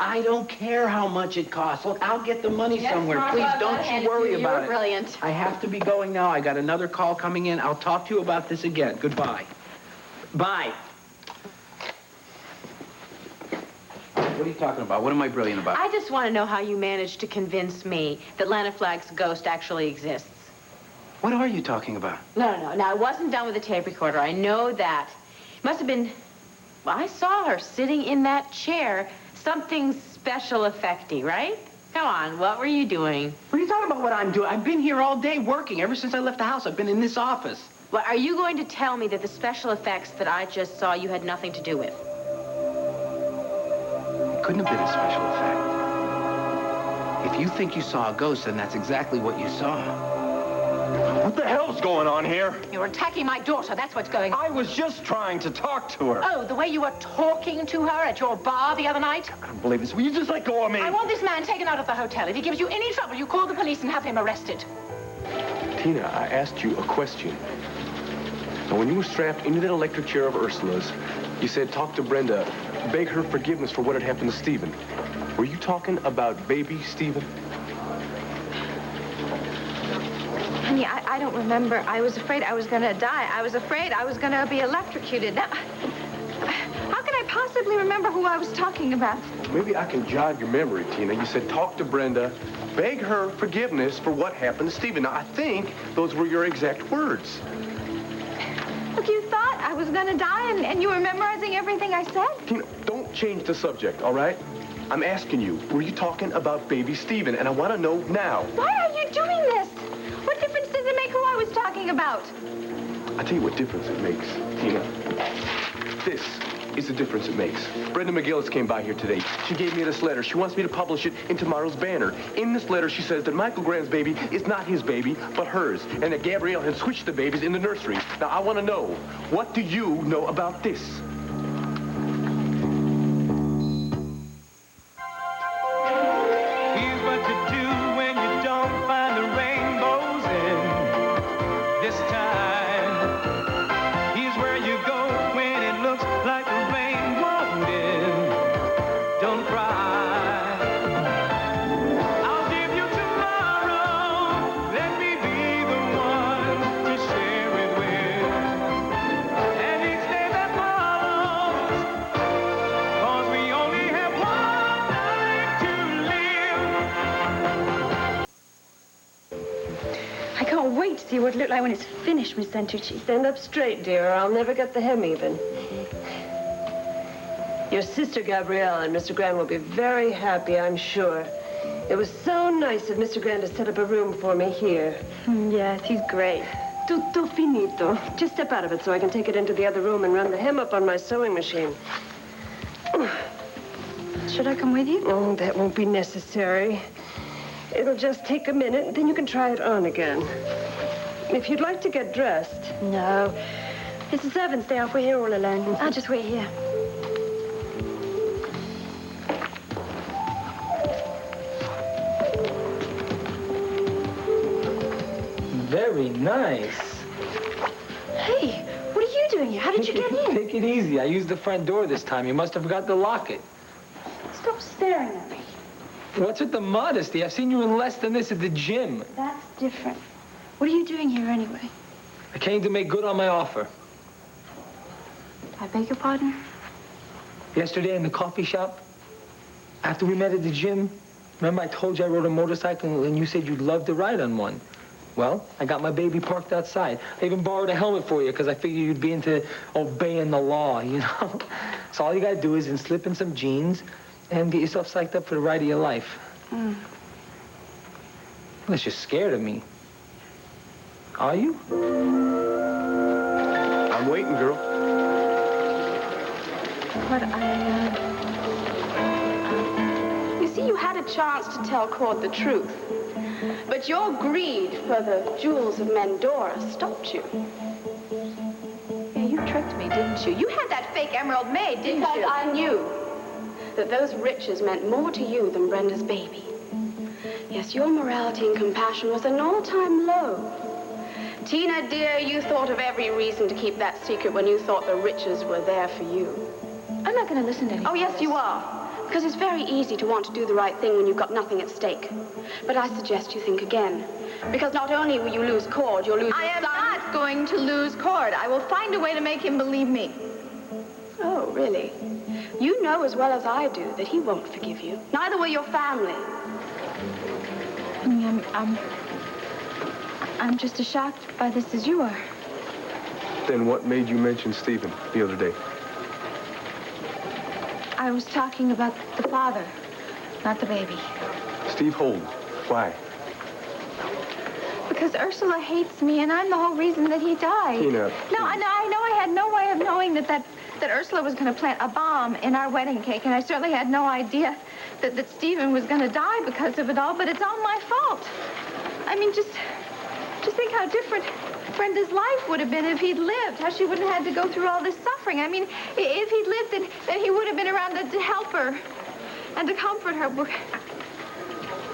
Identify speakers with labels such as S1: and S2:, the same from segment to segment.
S1: I don't care how much it costs. Look, I'll get the money somewhere. Please, don't you worry about it.
S2: You're brilliant.
S1: I have to be going now. I got another call coming in. I'll talk to you about this again. Goodbye. Bye. What are you talking about? What am I brilliant about?
S2: I just want to know how you managed to convince me that Llana Flagg's ghost actually exists.
S1: What are you talking about?
S2: No. Now, I wasn't done with the tape recorder. I know that. It must have been... Well, I saw her sitting in that chair. Something special effecty, right? Come on, what were you doing?
S1: What are you talking about what I'm doing? I've been here all day working. Ever since I left the house, I've been in this office.
S2: Well, are you going to tell me that the special effects that I just saw you had nothing to do with?
S1: It couldn't have been a special effect. If you think you saw a ghost, then that's exactly what you saw.
S3: What the hell's going on here?
S2: You're attacking my daughter. That's what's going on.
S3: I was just trying to talk to her.
S2: Oh, the way you were talking to her at your bar the other night?
S3: I don't believe this. Will you just let go of me?
S2: I want this man taken out of the hotel. If he gives you any trouble, you call the police and have him arrested.
S4: Tina, I asked you a question. Now, when you were strapped into that electric chair of Ursula's, you said, talk to Brenda, beg her forgiveness for what had happened to Stephen. Were you talking about baby Stephen?
S5: Honey, I don't remember. I was afraid I was going to die. I was afraid I was going to be electrocuted. Now, how can I possibly remember who I was talking about?
S4: Maybe I can jog your memory, Tina. You said, talk to Brenda, beg her forgiveness for what happened to Stephen. Now, I think those were your exact words.
S5: Look, you thought I was going to die, and you were memorizing everything I said?
S4: Tina, don't change the subject, all right? I'm asking you, were you talking about baby Stephen? And I want to know now.
S5: Why are you doing this? What difference does it make who I was talking about?
S4: I'll tell you what difference it makes, Tina. This is the difference it makes. Brenda McGillis came by here today. She gave me this letter. She wants me to publish it in tomorrow's Banner. In this letter, she says that Michael Graham's baby is not his baby, but hers, and that Gabrielle had switched the babies in the nursery. Now, I want to know, what do you know about this?
S5: See what it looked like when it's finished, Miss Santucci.
S6: Stand up straight, dear, or I'll never get the hem even. Your sister, Gabrielle, and Mr. Grande will be very happy, I'm sure. It was so nice of Mr. Grande to set up a room for me here.
S5: Yes, he's great.
S6: Tutto finito. Just step out of it so I can take it into the other room and run the hem up on my sewing machine.
S5: Should I come with you?
S6: Oh, that won't be necessary. It'll just take a minute, then you can try it on again. If you'd like to get dressed.
S5: No. It's the servants' day off. We're here all alone. I'll just wait here.
S7: Very nice.
S5: Hey, what are you doing here? How did you get in?
S7: Take it easy. I used the front door this time. You must have forgot to lock it.
S5: Stop staring at me.
S7: What's with the modesty? I've seen you in less than this at the gym.
S5: That's different. What are you doing here anyway?
S7: I came to make good on my offer.
S5: I beg your pardon?
S7: Yesterday in the coffee shop, after we met at the gym, remember I told you I rode a motorcycle and you said you'd love to ride on one? Well, I got my baby parked outside. I even borrowed a helmet for you because I figured you'd be into obeying the law, you know? So all you gotta do is slip in some jeans and get yourself psyched up for the ride of your life. Unless you're scared of me. Are you?
S4: I'm waiting, girl.
S5: But
S8: You see, you had a chance to tell Claude the truth. But your greed for the jewels of Mendora stopped you.
S2: Yeah, you tricked me, didn't you? You had that fake emerald made, didn't
S8: Because
S2: you?
S8: I knew that those riches meant more to you than Brenda's baby. Yes, your morality and compassion was an all-time low. Tina, dear, you thought of every reason to keep that secret when you thought the riches were there for you.
S5: I'm not going to listen to anything.
S8: Oh, yes, you are. Because it's very easy to want to do the right thing when you've got nothing at stake. But I suggest you think again. Because not only will you lose Cord, you'll lose
S5: I
S8: your
S5: am
S8: son.
S5: not going to lose Cord. I will find a way to make him believe me.
S8: Oh, really? You know as well as I do that he won't forgive you. Neither will your family.
S5: I'm just as shocked by this as you are.
S4: Then what made you mention Stephen the other day?
S5: I was talking about the father, not the baby.
S4: Steve Holden. Why?
S5: Because Ursula hates me, and I'm the whole reason that he died.
S4: Tina.
S5: No, I know I had no way of knowing that Ursula was going to plant a bomb in our wedding cake, and I certainly had no idea that Stephen was going to die because of it all, but it's all my fault. I mean, just think how different Brenda's life would have been if he'd lived, how she wouldn't have had to go through all this suffering. I mean, if he'd lived, then he would have been around to help her and to comfort her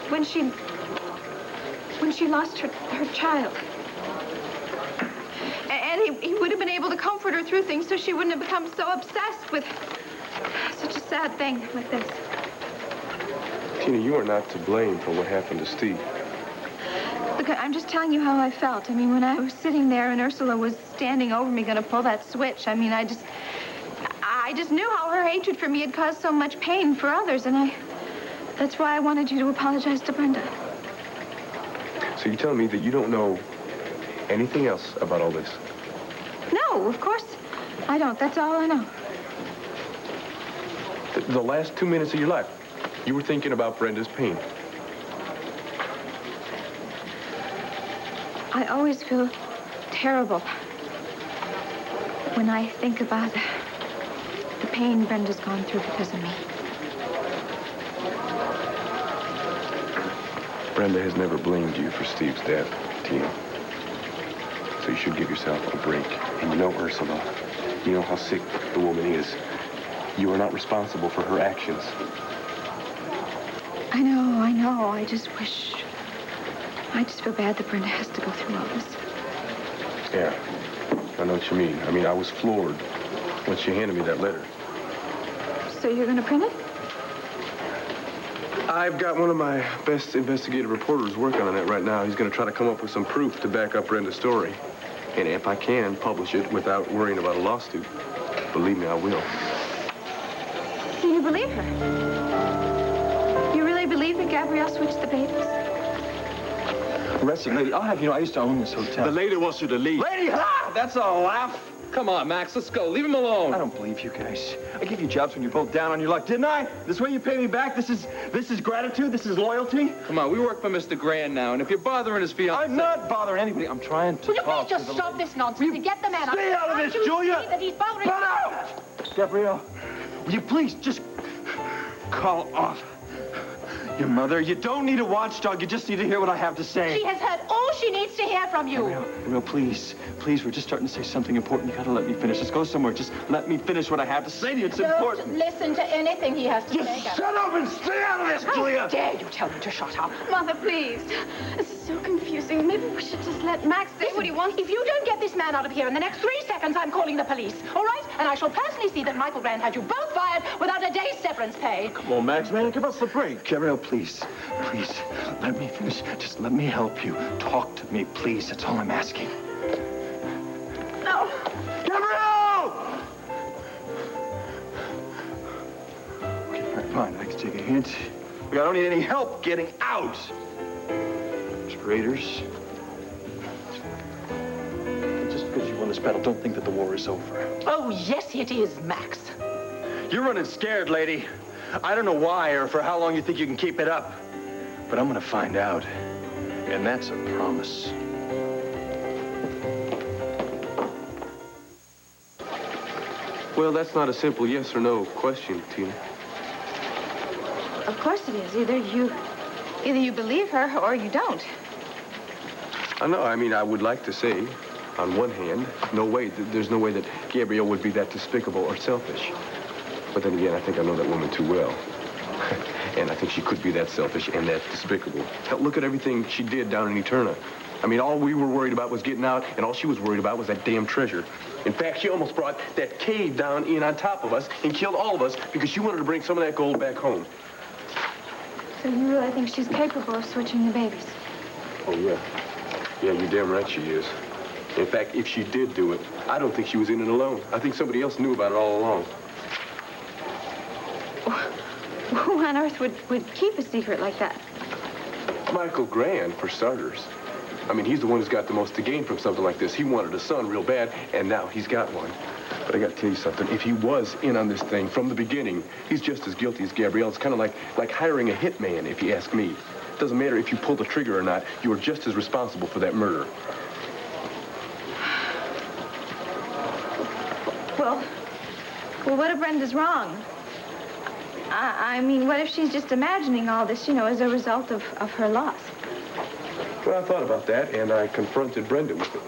S5: when she lost her child. And he would have been able to comfort her through things so she wouldn't have become so obsessed with such a sad thing like this.
S4: Tina, you are not to blame for what happened to Steve.
S5: Look, I'm just telling you how I felt. I mean, when I was sitting there and Ursula was standing over me going to pull that switch, I mean, I just knew how her hatred for me had caused so much pain for others, and that's why I wanted you to apologize to Brenda.
S4: So you're telling me that you don't know anything else about all this?
S5: No, of course I don't. That's all I know.
S4: The last 2 minutes of your life, you were thinking about Brenda's pain.
S5: I always feel terrible when I think about the pain Brenda's gone through because of me.
S4: Brenda has never blamed you for Steve's death, Tina. So you should give yourself a break. And you know Ursula. You know how sick the woman is. You are not responsible for her actions.
S5: I know. I just feel bad that Brenda has to go through all this.
S4: Yeah, I know what you mean. I mean, I was floored when she handed me that letter.
S5: So you're going to print it?
S4: I've got one of my best investigative reporters working on it right now. He's going to try to come up with some proof to back up Brenda's story. And if I can publish it without worrying about a lawsuit, believe me, I will.
S5: Do you believe her? You really believe that Gabrielle switched the babies?
S3: Arresting lady, I'll have you know, I used to own this hotel. The lady wants you to leave. Lady, ha! That's a laugh.
S7: Come on, Max, let's go. Leave him alone.
S3: I don't believe you guys. I gave you jobs when you're both down on your luck, didn't I? This way you pay me back? This is gratitude? This is loyalty?
S7: Come on, we work for Mr. Grande now, and if you're bothering his fiancé...
S3: I'm not bothering anybody. I'm trying to
S2: Will you
S3: talk
S2: please just
S3: to the
S2: stop
S3: lady.
S2: this nonsense and get the man out?
S3: Stay out of this,
S2: Can't you
S3: Julia!
S2: see that he's bothering
S3: Get out! Gabrielle, will you please just call off your mother? You don't need a watchdog. You just need to hear what I have to say.
S2: She has heard all she needs to hear from you.
S3: Gabrielle, please, we're just starting to say something important. You gotta let me finish. Let's go somewhere. Just let me finish what I have to say to you. It's important.
S2: Don't listen to anything he has to say.
S3: Just shut up and stay out of this, Julia!
S2: How dare you tell me to shut up?
S8: Mother, please. This is so confusing. Maybe we should just let Max say what he wants.
S2: If you don't get this man out of here in the next 3 seconds, I'm calling the police. All right? And I shall personally see that Michael Grande had you both fired without a day's severance pay.
S3: Come on, Max, man, give us a break. Gabrielle, please, let me finish. Just let me help you. Talk to me, please. That's all I'm asking.
S8: No.
S3: Gabrielle! Okay, fine. I can take a hint. I don't need any help getting out. Traitors. Just because you won this battle, don't think that the war is over.
S2: Oh, yes, it is, Max.
S3: You're running scared, lady. I don't know why or for how long you think you can keep it up. But I'm gonna find out. And that's a promise.
S4: Well, that's not a simple yes or no question, Tina.
S5: Of course it is. Either you believe her or you don't.
S4: I know. I mean, I would like to say, on one hand, there's no way that Gabrielle would be that despicable or selfish. But then again, I think I know that woman too well. And I think she could be that selfish and that despicable. Hell, look at everything she did down in Eterna. I mean, all we were worried about was getting out, and all she was worried about was that damn treasure. In fact, she almost brought that cave down in on top of us and killed all of us because she wanted to bring some of that gold back home.
S5: So you really think she's capable of switching the babies?
S4: Oh, yeah. Yeah, you're damn right she is. In fact, if she did do it, I don't think she was in it alone. I think somebody else knew about it all along.
S5: Who on earth would keep a secret like that?
S4: Michael Grande, for starters. I mean, he's the one who's got the most to gain from something like this. He wanted a son real bad, and now he's got one. But I got to tell you something. If he was in on this thing from the beginning, he's just as guilty as Gabrielle. It's kind of like hiring a hitman, if you ask me. It doesn't matter if you pull the trigger or not. You are just as responsible for that murder.
S5: Well, what if Brenda's wrong? I mean, what if she's just imagining all this, you know, as a result of her loss?
S4: Well, I thought about that, and I confronted Brenda with it.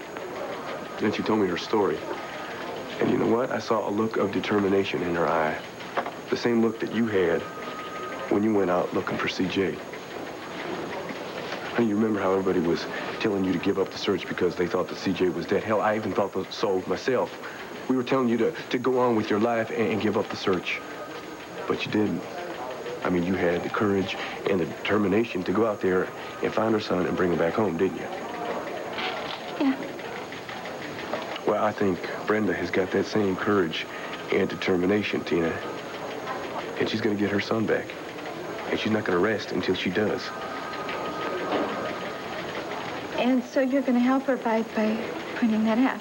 S4: Then she told me her story. And you know what? I saw a look of determination in her eye. The same look that you had when you went out looking for C.J. Honey, you remember how everybody was telling you to give up the search because they thought that C.J. was dead? Hell, I even thought so myself. We were telling you to go on with your life and give up the search. But you didn't. I mean, you had the courage and the determination to go out there and find her son and bring him back home, didn't you?
S5: Yeah.
S4: Well, I think Brenda has got that same courage and determination, Tina. And she's going to get her son back. And she's not going to rest until she does.
S5: And so you're going to help her by printing that out?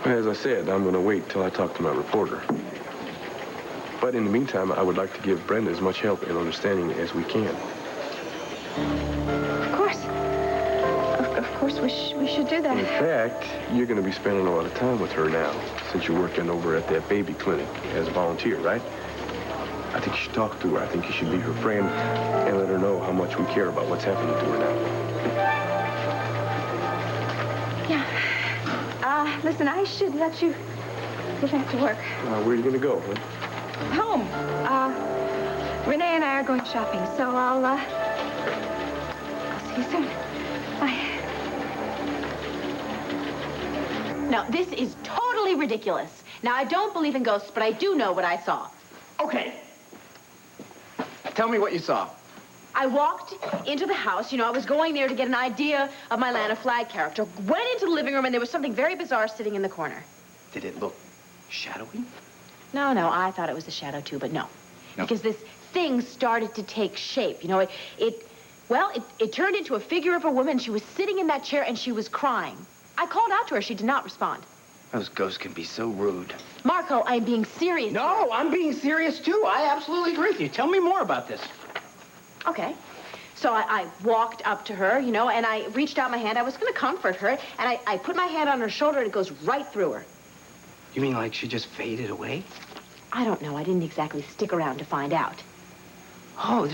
S4: Well, as I said, I'm going to wait till I talk to my reporter. But in the meantime, I would like to give Brenda as much help and understanding as we can.
S5: Of course. Of course, we should do that.
S4: In fact, you're going to be spending a lot of time with her now, since you're working over at that baby clinic as a volunteer, right? I think you should talk to her. I think you should be her friend and let her know how much we care about what's happening to her now.
S5: Yeah. Listen, I should let you get back to work.
S4: Where are you going to go, huh?
S5: Home. Renee and I are going shopping, so I'll see you soon. Bye.
S2: Now, this is totally ridiculous. Now, I don't believe in ghosts, but I do know what I saw.
S1: Okay. Tell me what you saw.
S2: I walked into the house. You know, I was going there to get an idea of my Llana flag character. Went into the living room, and there was something very bizarre sitting in the corner.
S1: Did it look shadowy?
S2: No, I thought it was a shadow, too, but no. Because this thing started to take shape. You know, it turned into a figure of a woman. She was sitting in that chair, and she was crying. I called out to her. She did not respond.
S1: Those ghosts can be so rude.
S2: Marco, I'm being serious.
S1: No, I'm being serious, too. I absolutely agree with you. Tell me more about this.
S2: Okay. So I walked up to her, you know, and I reached out my hand. I was going to comfort her, and I put my hand on her shoulder, and it goes right through her.
S1: You mean like she just faded away?
S2: I don't know. I didn't exactly stick around to find out.
S1: Oh,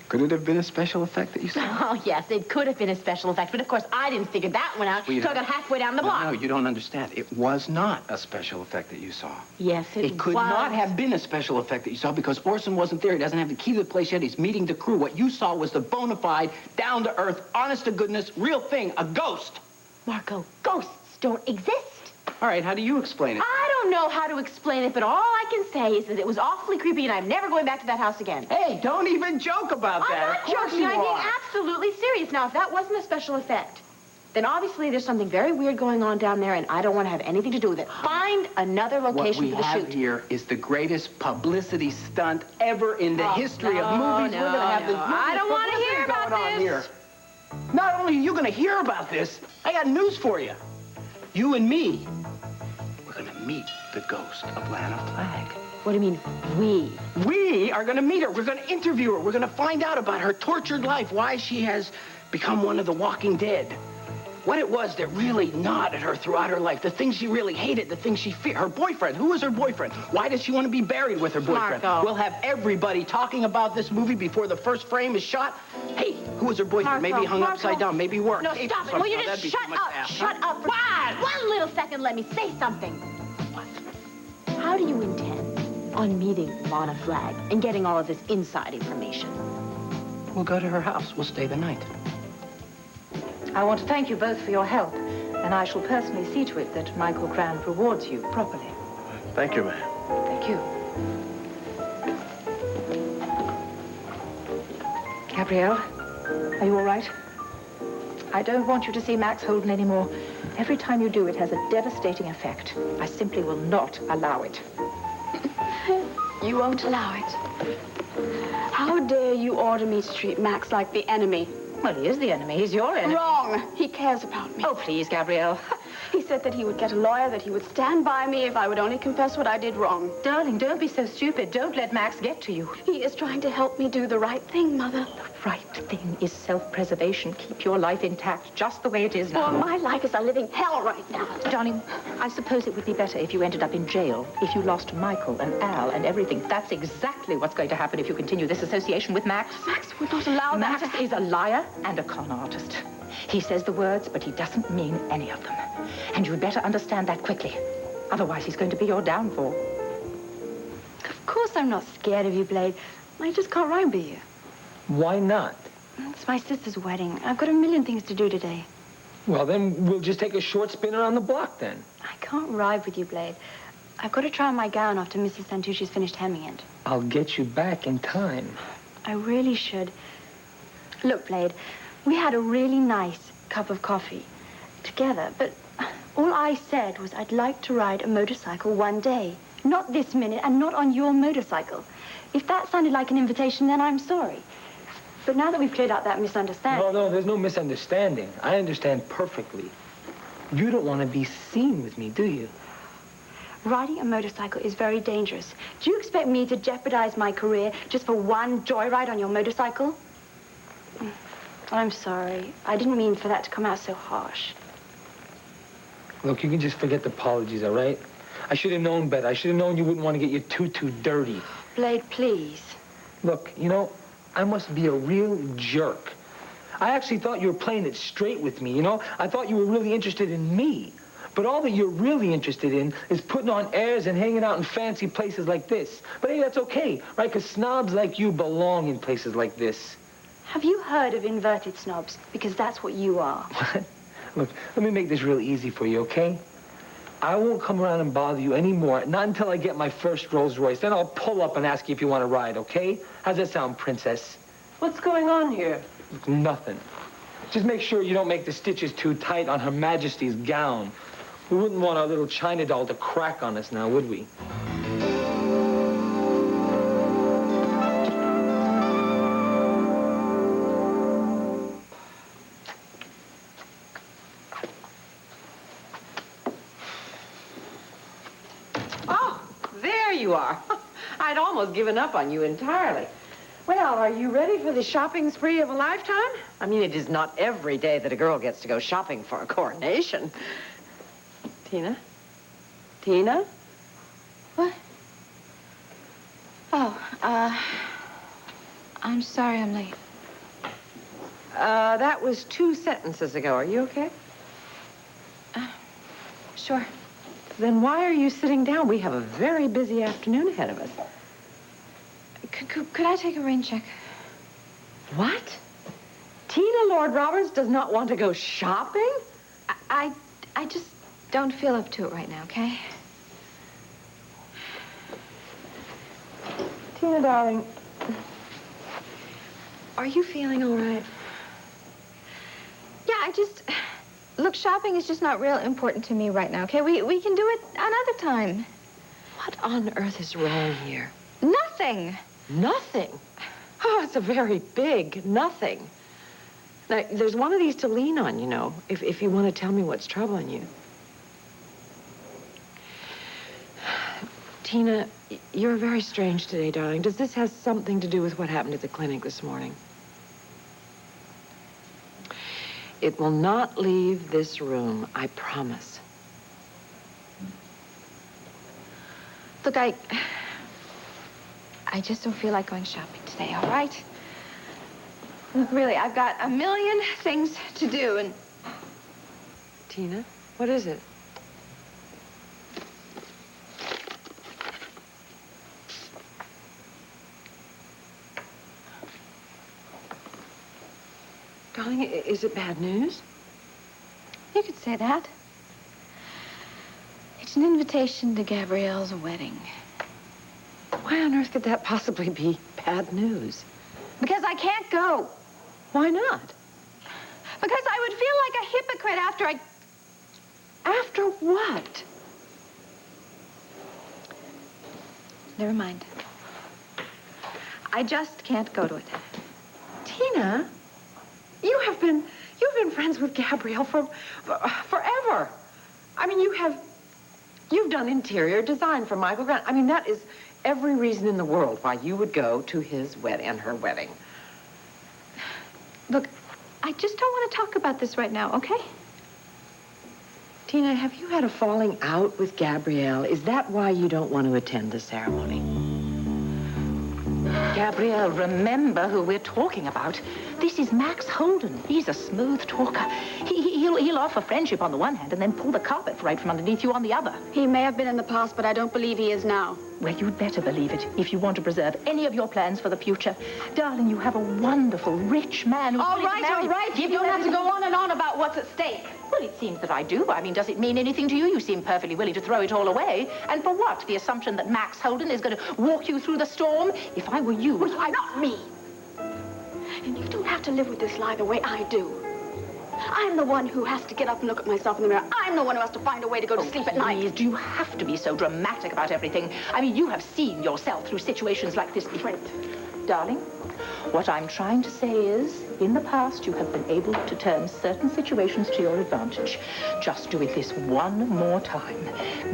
S1: could it have been a special effect that you saw?
S2: Oh, yes, it could have been a special effect, but of course I didn't figure that one out until I got halfway down the block.
S1: No, you don't understand. It was not a special effect that you saw.
S2: Yes,
S1: It could not have been a special effect that you saw because Orson wasn't there. He doesn't have the key to the place yet. He's meeting the crew. What you saw was the bona fide, down-to-earth, honest-to-goodness, real thing, a ghost.
S2: Marco, ghosts don't exist.
S1: All right, how do you explain it?
S2: I don't know how to explain it, but all I can say is that it was awfully creepy, and I'm never going back to that house again.
S1: Hey, don't even joke about
S2: I'm
S1: that.
S2: not
S1: Of course
S2: joking.
S1: you
S2: I'm being
S1: are.
S2: absolutely serious. Now, if that wasn't a special effect, then obviously there's something very weird going on down there, and I don't want to have anything to do with it. Find another location for the shoot.
S1: What we have here is the greatest publicity stunt ever in the history of movies. We're going to have this
S2: I don't want to hear about
S1: on
S2: this.
S1: here. Not only are you going to hear about this, I got news for you. You and me, we're going to meet the ghost of Llana Flag.
S2: What do you mean, we?
S1: We are going to meet her. We're going to interview her. We're going to find out about her tortured life, why she has become one of the walking dead. What it was that really gnawed at her throughout her life, the things she really hated, the things she feared. Her boyfriend, who was her boyfriend? Why does she want to be buried with her boyfriend?
S2: Marco.
S1: We'll have everybody talking about this movie before the first frame is shot. Hey, who was her boyfriend?
S2: Marco,
S1: Maybe hung
S2: Marco.
S1: upside down, maybe worked.
S2: No,
S1: Hey,
S2: stop it. Will you
S1: that'd
S2: just
S1: be
S2: shut
S1: too much
S2: up?
S1: to ask.
S2: Shut up. For one little second, let me say something.
S1: What?
S2: How do you intend on meeting Llana Flag and getting all of this inside information?
S1: We'll go to her house. We'll stay the night.
S9: I want to thank you both for your help, and I shall personally see to it that Michael Grande rewards you properly.
S4: Thank you, ma'am.
S9: Thank you. Gabrielle, are you all right? I don't want you to see Max Holden anymore. Every time you do, it has a devastating effect. I simply will not allow it.
S8: You won't allow it. How dare you order me to treat Max like the enemy?
S9: Well, he is the enemy. He's your enemy.
S8: Wrong. He cares about me.
S9: Oh, please, Gabrielle.
S8: He said that he would get a lawyer, that he would stand by me if I would only confess what I did wrong.
S9: Darling, don't be so stupid. Don't let Max get to you.
S8: He is trying to help me do the right thing, Mother.
S9: The right thing is self-preservation. Keep your life intact, just the way it is now.
S8: Well, my life is a living hell right now.
S9: Darling, I suppose it would be better if you ended up in jail, if you lost Michael and Al and everything. That's exactly what's going to happen if you continue this association with Max.
S8: Max would not allow that.
S9: Max is a liar and a con artist. He says the words, but he doesn't mean any of them. And you'd better understand that quickly. Otherwise, he's going to be your downfall.
S8: Of course I'm not scared of you, Blade. I just can't ride with you.
S7: Why not?
S8: It's my sister's wedding. I've got a million things to do today.
S7: Well, then we'll just take a short spin around the block, then.
S8: I can't ride with you, Blade. I've got to try on my gown after Mrs. Santucci's finished hemming it.
S7: I'll get you back in time.
S8: I really should. Look, Blade, we had a really nice cup of coffee together, but all I said was I'd like to ride a motorcycle one day. Not this minute, and not on your motorcycle. If that sounded like an invitation, then I'm sorry. But now that we've cleared out that misunderstanding...
S7: No, there's no misunderstanding. I understand perfectly. You don't want to be seen with me, do you?
S8: Riding a motorcycle is very dangerous. Do you expect me to jeopardize my career just for one joyride on your motorcycle? I'm sorry. I didn't mean for that to come out so harsh.
S7: Look, you can just forget the apologies, all right? I should have known better. I should have known you wouldn't want to get your tutu dirty.
S8: Blade, please.
S7: Look, you know, I must be a real jerk. I actually thought you were playing it straight with me, you know? I thought you were really interested in me. But all that you're really interested in is putting on airs and hanging out in fancy places like this. But hey, that's okay, right? Because snobs like you belong in places like this.
S8: Have you heard of inverted snobs? Because that's what you are.
S7: What? Look, let me make this real easy for you, okay? I won't come around and bother you anymore, not until I get my first Rolls Royce. Then I'll pull up and ask you if you want to ride, okay? How's that sound, princess?
S6: What's going on here?
S7: Nothing. Just make sure you don't make the stitches too tight on Her Majesty's gown. We wouldn't want our little China doll to crack on us now, would we?
S10: You are. I'd almost given up on you entirely. Well, are you ready for the shopping spree of a lifetime? I mean, it is not every day that a girl gets to go shopping for a coronation. Tina? Tina?
S5: What? Oh, I'm sorry I'm late.
S10: That was 2 sentences ago. Are you okay?
S5: Sure.
S10: Then why are you sitting down? We have a very busy afternoon ahead of us.
S5: Could I take a rain check?
S10: What? Tina Lord Roberts does not want to go shopping?
S5: I just don't feel up to it right now, okay?
S10: Tina, darling, are you feeling all right?
S5: Yeah, look, shopping is just not real important to me right now, okay? We can do it another time.
S10: What on earth is wrong here?
S5: Nothing.
S10: Nothing? Oh, it's a very big nothing. Now, there's one of these to lean on, you know, if you want to tell me what's troubling you. Tina, you're very strange today, darling. Does this have something to do with what happened at the clinic this morning? It will not leave this room, I promise.
S5: Look, I just don't feel like going shopping today, all right? Look, really, I've got a million things to do, and...
S10: Tina, what is it? Darling, is it bad news?
S5: could say that. It's an invitation to Gabrielle's wedding.
S10: Why on earth could that possibly be bad news?
S5: Because I can't go.
S10: Why not?
S5: Because I would feel like a hypocrite after I...
S10: After what?
S5: Never mind. I just can't go to it.
S10: Tina, you've been friends with Gabrielle forever. I mean, you've done interior design for Michael Grant. I mean, that is every reason in the world why you would go to his wedding and her wedding.
S5: Look, I just don't want to talk about this right now, okay?
S10: Tina, have you had a falling out with Gabrielle? Is that why you don't want to attend the ceremony?
S9: Gabrielle, remember who we're talking about. This is Max Holden. He's a smooth talker. He'll offer friendship on the one hand and then pull the carpet right from underneath you on the other.
S8: He may have been in the past, but I don't believe he is now.
S9: Well, you'd better believe it if you want to preserve any of your plans for the future. Darling, you have a wonderful, rich man who's
S8: All
S9: willing to
S8: right,
S9: marry
S8: all right.
S9: Give
S8: You don't have to
S9: everything.
S8: go on and on about what's at stake.
S9: Well, it seems that I do. I mean, does it mean anything to you? You seem perfectly willing to throw it all away. And for what? The assumption that Max Holden is going to walk you through the storm? If I were you...
S8: Well, not me. And you don't have to live with this lie the way I do. I'm the one who has to get up and look at myself in the mirror. I'm the one who has to find a way to go to sleep at night.
S9: Please, do you have to be so dramatic about everything? I mean, you have seen yourself through situations like this before. Darling, what I'm trying to say is, in the past, you have been able to turn certain situations to your advantage. Just do it this one more time.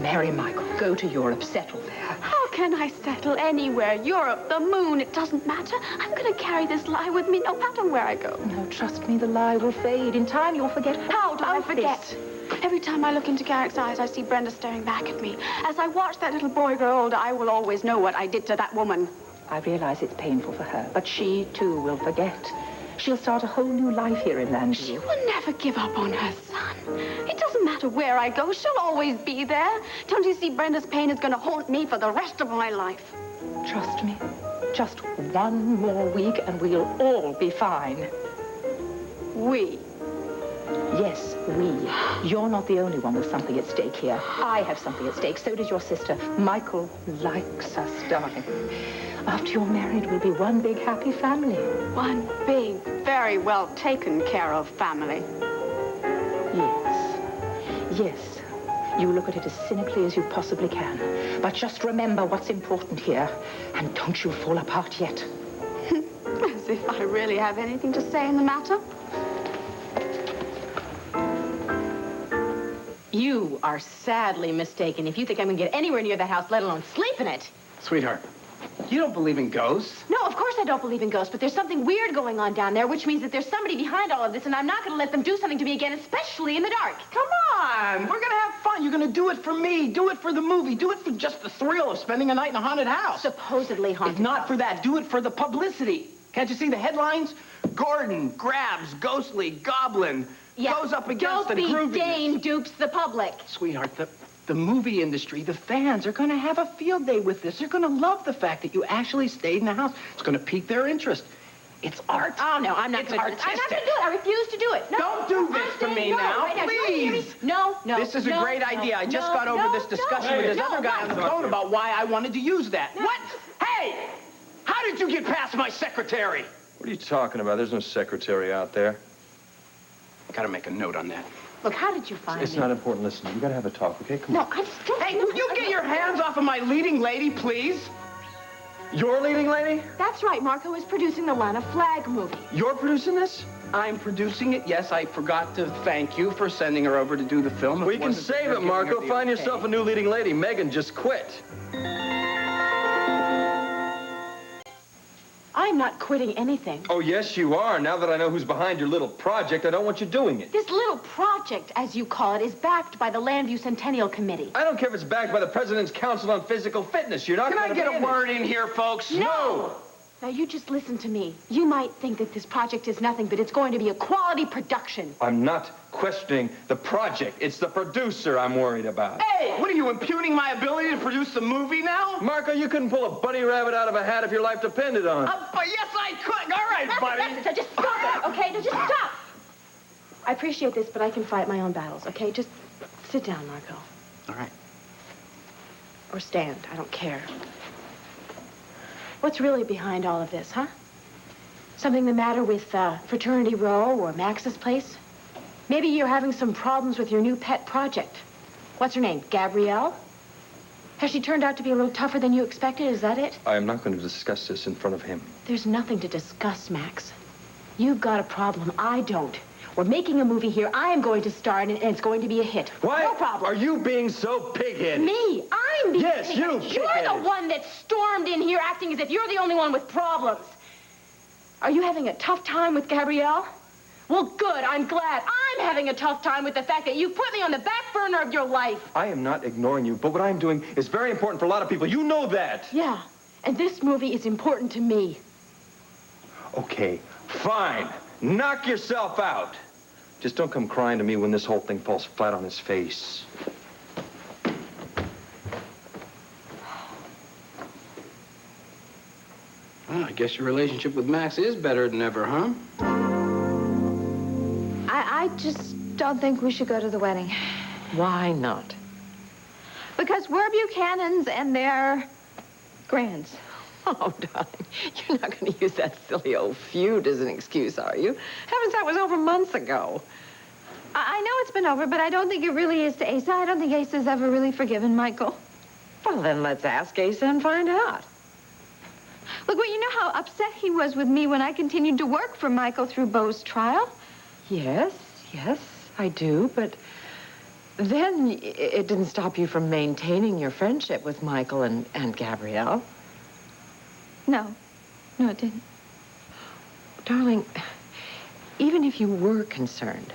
S9: Marry Michael. Go to Europe. Settle there.
S8: How can I settle anywhere? Europe, the moon, it doesn't matter. I'm going to carry this lie with me no matter where I go.
S9: No, trust me, the lie will fade. In time, you'll forget.
S8: How do I forget? Every time I look into Garrick's eyes, I see Brenda staring back at me. As I watch that little boy grow older, I will always know what I did to that woman.
S9: I realize it's painful for her, but she, too, will forget. She'll start a whole new life here in Llanview.
S8: She will never give up on her son. It doesn't matter where I go. She'll always be there. Don't you see Brenda's pain is going to haunt me for the rest of my life?
S9: Trust me. Just one more week and we'll all be fine.
S8: We.
S9: Yes, we. You're not the only one with something at stake here. I have something at stake. So does your sister. Michael likes us, darling. After you're married, we'll be one big happy family.
S8: One big, very well taken care of family.
S9: Yes. Yes. You look at it as cynically as you possibly can. But just remember what's important here. And don't you fall apart yet.
S8: As if I really have anything to say in the matter.
S2: You are sadly mistaken if you think I'm going to get anywhere near that house, let alone sleep in it.
S1: Sweetheart, you don't believe in ghosts?
S2: No, of course I don't believe in ghosts, but there's something weird going on down there, which means that there's somebody behind all of this, and I'm not going to let them do something to me again, especially in the dark.
S1: Come on, we're gonna have fun. You're gonna do it for me, do it for the movie, do it for just the thrill of spending a night in a haunted house.
S2: Supposedly haunted.
S1: If not for that, do it for the publicity. Can't you see the headlines? Gordon grabs ghostly goblin, goes up against the grooviness.
S2: Don't be Dane dupes the public.
S1: Sweetheart, the movie industry, the fans are gonna have a field day with this. They're gonna love the fact that you actually stayed in the house. It's gonna pique their interest. It's art.
S2: Oh, no, I'm not going to do it. I'm not going to do it. I refuse to do it. No.
S1: Don't do this to me now, please.
S2: No.
S1: This is a great idea. I just got over this discussion with this other guy on the phone about why I wanted to use that. What? Hey! How did you get past my secretary?
S3: What are you talking about? There's no secretary out there.
S1: I gotta make a note on that.
S2: Look, how did you find
S3: It's
S2: me?
S3: not important. Listen, we gotta have a talk, okay? Come on.
S2: No, I just don't.
S1: Hey, will you get your hands off of my leading lady, please?
S3: You're leading lady?
S8: That's right. Marco is producing the Llana flag movie.
S3: You're producing this?
S1: I'm producing it. Yes, I forgot to thank you for sending her over to do the film.
S3: Well, you can save it, Marco. Find yourself a new leading lady. Megan just quit.
S2: I'm not quitting anything.
S3: Oh, yes, you are. Now that I know who's behind your little project, I don't want you doing it.
S2: This little project, as you call it, is backed by the Llanview Centennial Committee.
S3: I don't care if it's backed by the President's Council on Physical Fitness. You're not
S1: Can
S3: going
S1: I
S3: to
S1: get a word in here, folks?
S2: No! Now, you just listen to me. You might think that this project is nothing, but it's going to be a quality production.
S3: I'm not questioning the project. It's the producer I'm worried about.
S1: Hey, what are you, impugning my ability to produce the movie now?
S3: Marco, you couldn't pull a bunny rabbit out of a hat if your life depended on it.
S1: But yes, I could. All right, buddy.
S2: Just stop it, okay? Just stop.
S8: I appreciate this, but I can fight my own battles, okay? Just sit down, Marco.
S1: All right.
S8: Or stand. I don't care. What's really behind all of this, huh? Something the matter with Fraternity Row or Max's place? Maybe you're having some problems with your new pet project. What's her name? Gabrielle? Has she turned out to be a little tougher than you expected? Is that it?
S4: I am not going to discuss this in front of him.
S8: There's nothing to discuss, Max. You've got a problem. I don't. We're making a movie here. I am going to star in it, and it's going to be a hit.
S3: Why
S8: No problem.
S3: are you being so pig-headed?
S8: Me? I'm being
S3: Yes, you,
S8: You're
S3: pig-headed.
S8: the one that stormed in here acting as if you're the only one with problems. Are you having a tough time with Gabrielle? Well, good. I'm glad. I'm having a tough time with the fact that you put me on the back burner of your life.
S3: I am not ignoring you, but what I'm doing is very important for a lot of people. You know that.
S8: Yeah, and this movie is important to me.
S3: Okay, fine. Knock yourself out. Just don't come crying to me when this whole thing falls flat on its face.
S1: Well, I guess your relationship with Max is better than ever, huh?
S5: I just don't think we should go to the wedding.
S10: Why not?
S5: Because we're Buchanans and they're Grands.
S10: Oh, darling, you're not going to use that silly old feud as an excuse, are you? Heavens, that was over months ago.
S5: I know it's been over, but I don't think it really is to Asa. I don't think Asa's ever really forgiven Michael.
S10: Well, then let's ask Asa and find out.
S5: Look, well, you know how upset he was with me when I continued to work for Michael through Beau's trial?
S10: Yes, I do, but then it didn't stop you from maintaining your friendship with Michael and Gabrielle.
S5: No, it didn't.
S10: Darling, even if you were concerned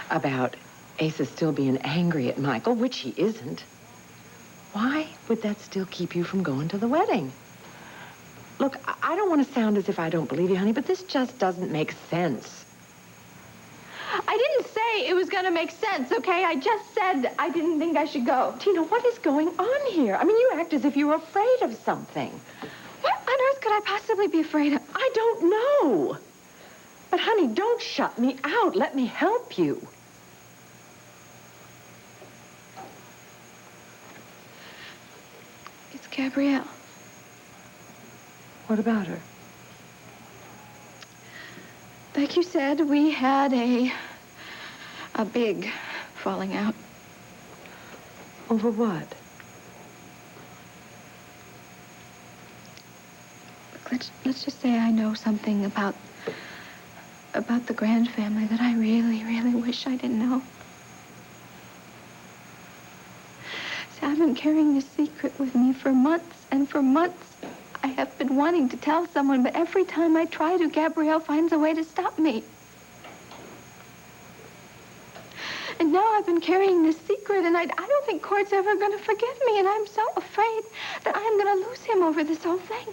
S10: about Asa still being angry at Michael, which he isn't, why would that still keep you from going to the wedding? Look, I don't want to sound as if I don't believe you, honey, but this just doesn't make sense.
S5: I didn't say it was going to make sense, okay? I just said I didn't think I should go.
S10: Tina, what is going on here? I mean, you act as if you were afraid of something.
S5: What on earth could I possibly be afraid of?
S10: I don't know. But, honey, don't shut me out. Let me help you.
S5: It's Gabrielle.
S10: What about her?
S5: Like you said, we had a big falling out.
S10: Over what?
S5: Let's just say I know something about the Grande family that I really, really wish I didn't know. See, I've been carrying this secret with me for months, and for months I have been wanting to tell someone, but every time I try to, Gabrielle finds a way to stop me. And now I've been carrying this secret, and I don't think Court's ever going to forgive me, and I'm so afraid that I'm going to lose him over this whole thing.